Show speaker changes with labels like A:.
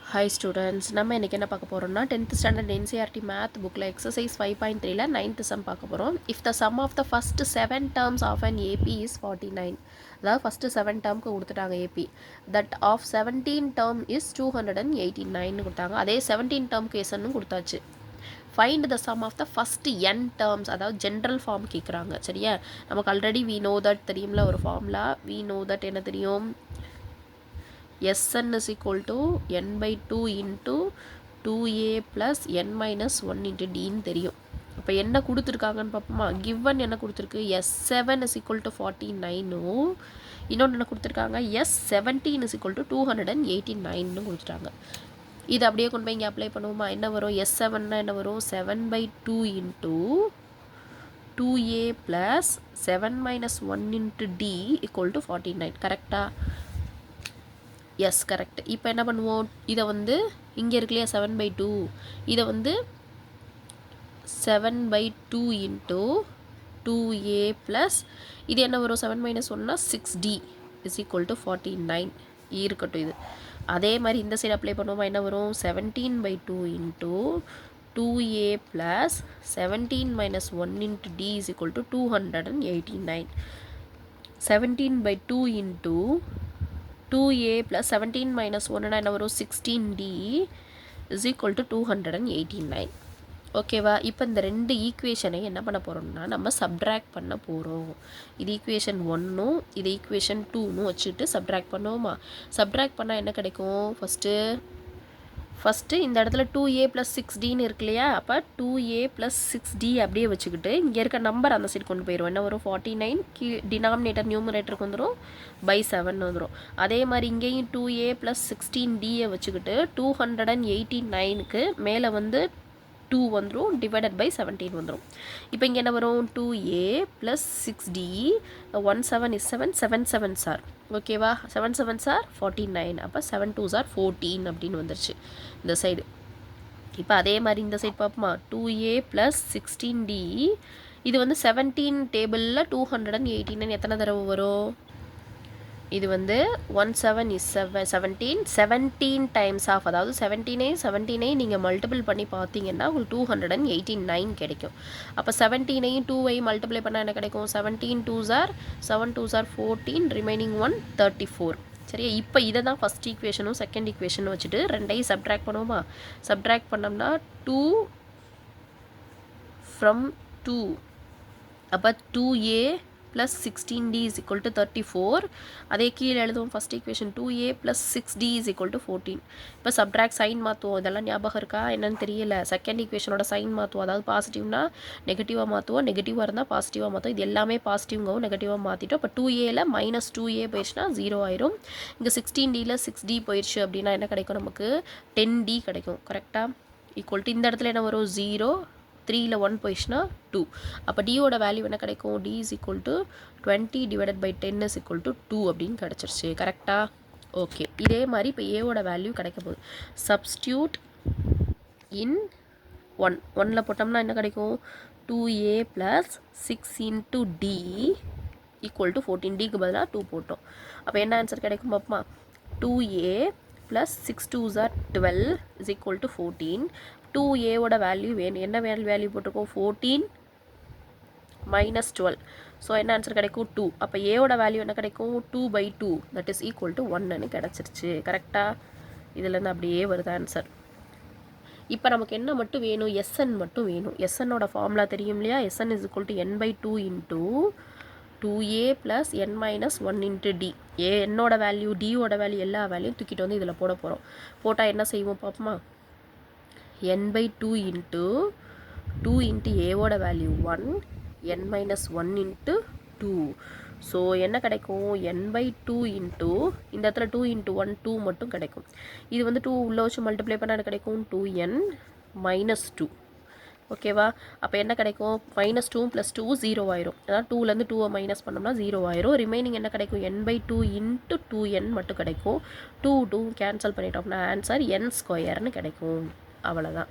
A: Hi students, நம்ம இன்னைக்கு என்ன பார்க்க போறோம்னா 10th standard NCERT math bookல exercise 5.3ல 9th sum பார்க்க போறோம். If the sum of the first 7 terms of an AP is 49, அதாவது first 7 termக்கு கொடுத்துட்டாங்க AP, that of 17 term is 289 கொடுத்தாங்க. அதே 17 term கேஸ்ன்னு கொடுத்தாச்சு. Find the sum of the first n terms, அதாவது general form கேட்குறாங்க. சரியா, நமக்கு ஆல்ரெடி we know that தெரியும்ல ஒரு ஃபார்முலா, we know that என்ன தெரியும், Sn is equal to n by 2 into 2a plus n minus 1 into d ன்னு தெரியும். இப்போ என்ன கொடுத்துருக்காங்கன்னு பார்ப்போமா. given என்ன கொடுத்துருக்கு, S7 is equal to 49, இன்னொன்று என்ன கொடுத்துருக்காங்க, S17 is equal to 289 கொடுத்துட்டாங்க. இது அப்படியே கொண்டு போய் இங்கே அப்ளை பண்ணுவோமா. என்ன வரும், S7னா என்ன வரும், 7 by 2 into 2a plus 7 minus 1 into d equal to 49. கரெக்டா? Yes correct. இப்போ என்ன பண்ணுவோம், இதை வந்து இங்கே இருக்கு இல்லையா 7 by 2, இதை வந்து 7 by 2 into 2a ப்ளஸ் இது என்ன வரும், 7 minus 1னா 6d is equal to 49 இருக்கட்டும். இது அதே மாதிரி இந்த சைடு அப்ளை பண்ணுவோமா. என்ன வரும், 17 by 2 into 2a plus 17 minus 1 into d is equal to 289. 17 by 2 into 2a plus 17 minus 1 என்ன வரும், 16d is equal to 289. ஓகேவா. இப்போ இந்த ரெண்டு ஈக்குவேஷனை என்ன பண்ண போகிறோம்னா நம்ம சப்ட்ராக்ட் பண்ண போகிறோம். இது ஈக்குவேஷன் 1னும் இது ஈக்குவேஷன் 2னும் வச்சுட்டு சப்ட்ராக்ட் பண்ணுவோமா. சப்ட்ராக்ட் பண்ணால் என்ன கிடைக்கும், ஃபஸ்ட்டு இந்த இடத்துல 2a ப்ளஸ் 6dன்னு இருக்கு இல்லையா. அப்போ 2a ப்ளஸ் 6d அப்படியே வச்சுக்கிட்டு இங்கே இருக்க நம்பர் அந்த சைடு கொண்டு போயிடும். என்ன வரும், 49 டினாமினேட்டர் நியூமரேட்டருக்கு வந்துடும், பை 7 வந்துடும். அதே மாதிரி இங்கேயும் 2a ப்ளஸ் 16dயை வச்சுக்கிட்டு 289க்கு மேலே வந்து 2 வந்துடும், டிவைடட் பை 17 வந்துடும். இப்போ இங்கே என்ன வரும், 2a plus 6d 1 7 is 7 7 7s are ஓகேவா, 7 7s are 49. அப்போ 7 2s are 14 அப்படின்னு வந்துருச்சு இந்த சைடு. இப்போ அதே மாதிரி இந்த சைடு பார்ப்போமா. 2a ப்ளஸ் 16d இது வந்து 17 டேபிளில் 289 எத்தனை தடவை வரும், இது வந்து 1 7 is 17 டைம்ஸ் ஆஃப், அதாவது 17 நீங்கள் மல்டிபிள் பண்ணி பார்த்தீங்கன்னா உங்களுக்கு 289 கிடைக்கும். அப்போ 17ஐயும் 2ஐயும் மல்டிப்ளை பண்ணால் என்ன கிடைக்கும், 17 2s are 7 2s are 14, remaining 1 34. சரியா. இப்போ இதை தான் ஃபஸ்ட் ஈக்குவேஷனும் செகண்ட் ஈக்குவேஷனும் வச்சுட்டு ரெண்டையும் சப்ட்ராக்ட் பண்ணுவோமா. சப்ட்ராக்ட் பண்ணோம்னா 2 from 2, அப்போ 2a plus 16d is equal to 34. அதே கீழே எழுதுவோம் first equation 2a plus 6d is equal to 14. இப்போ சப்ட்ராக்ட் சைன் மாற்றுவோம். இதெல்லாம் ஞாபகம் இருக்கா என்னன்னு தெரியல. செகண்ட் ஈக்குவேஷனோட சைன் மாற்றுவோம். அதாவது பாசிட்டிவ்னா நெகட்டிவாக மாற்றுவோம், நெகட்டிவாக இருந்தால் பாசிட்டிவாக மாற்றுவோம். இது எல்லாமே பாசிட்டிவ்ங்கவும் நெகட்டிவாக மாற்றிட்டோம். இப்போ 2aல மைனஸ் 2a போயிடுச்சுன்னா 0 ஆயிரும். இங்கே 16dல 6d போயிடுச்சு அப்படின்னா என்ன கிடைக்கும், நமக்கு 10d கிடைக்கும். கரெக்டாக. ஈக்குவல் டு இந்த இடத்துல என்ன வரும், 0 3ல் 1 போயிடுச்சுன்னா 2. அப்போ டியோட வேல்யூ என்ன கிடைக்கும், d is equal to 20 divided by 10 is equal to 2 அப்படின்னு கிடச்சிருச்சு. கரெக்டாக. ஓகே. இதே மாதிரி இப்போ ஏவோட வேல்யூ கிடைக்க போகுது. சப்ஸ்டியூட் இன் 1ல் போட்டோம்னா என்ன கிடைக்கும், 2a plus 6 into d equal to 14. டிக்கு பதிலாக 2 போட்டோம். அப்போ என்ன ஆன்சர் கிடைக்கும் பார்ப்போமா. 2a plus 6 2s are 12 is equal to 14. 2aவோட வேல்யூ வேணும். என்ன வேல்யூ போட்டிருக்கோம், 14 மைனஸ் 12. ஸோ என்ன ஆன்சர் கிடைக்கும், 2. அப்போ ஏவோட வேல்யூ என்ன கிடைக்கும், 2 by 2 that is equal to 1ன்னு கிடச்சிருச்சு. கரெக்டாக. இதுலேருந்து அப்படியே வருது ஆன்சர். இப்போ நமக்கு என்ன மட்டும் வேணும், Sn மட்டும் வேணும். Snோட ஃபார்முலா தெரியும் இல்லையா. Sn is equal to n by 2 into 2a plus n minus 1 into d. என்னோட வேல்யூ டியோட வேல்யூ எல்லா வேல்யூயும் தூக்கிட்டு வந்து இதில் போட போகிறோம். போட்டால் என்ன செய்வோம் பார்ப்போமா. n by 2 into 2 into aவோட value 1, n minus 1 into 2. So என்ன கிடைக்கும், n by 2 into இந்த இடத்துல 2 into 1 2 மட்டும் கிடைக்கும். இது வந்து 2 உள்ளே வச்சு மல்டிப்ளை பண்ணால் கிடைக்கும் 2n minus 2. ஓகேவா. அப்போ என்ன கிடைக்கும், மைனஸ் 2 ப்ளஸ் 2 0 ஆயிரும். அதாவது 2லேருந்து 2 மைனஸ் பண்ணோம்னா 0 ஆயிரும். ரிமைனிங் என்ன கிடைக்கும், n by 2 into 2n மட்டும் கிடைக்கும். 2 கேன்சல் பண்ணிட்டோம்னா ஆன்சர் n ஸ்கொயர்னு கிடைக்கும். அவ்வளோதான்.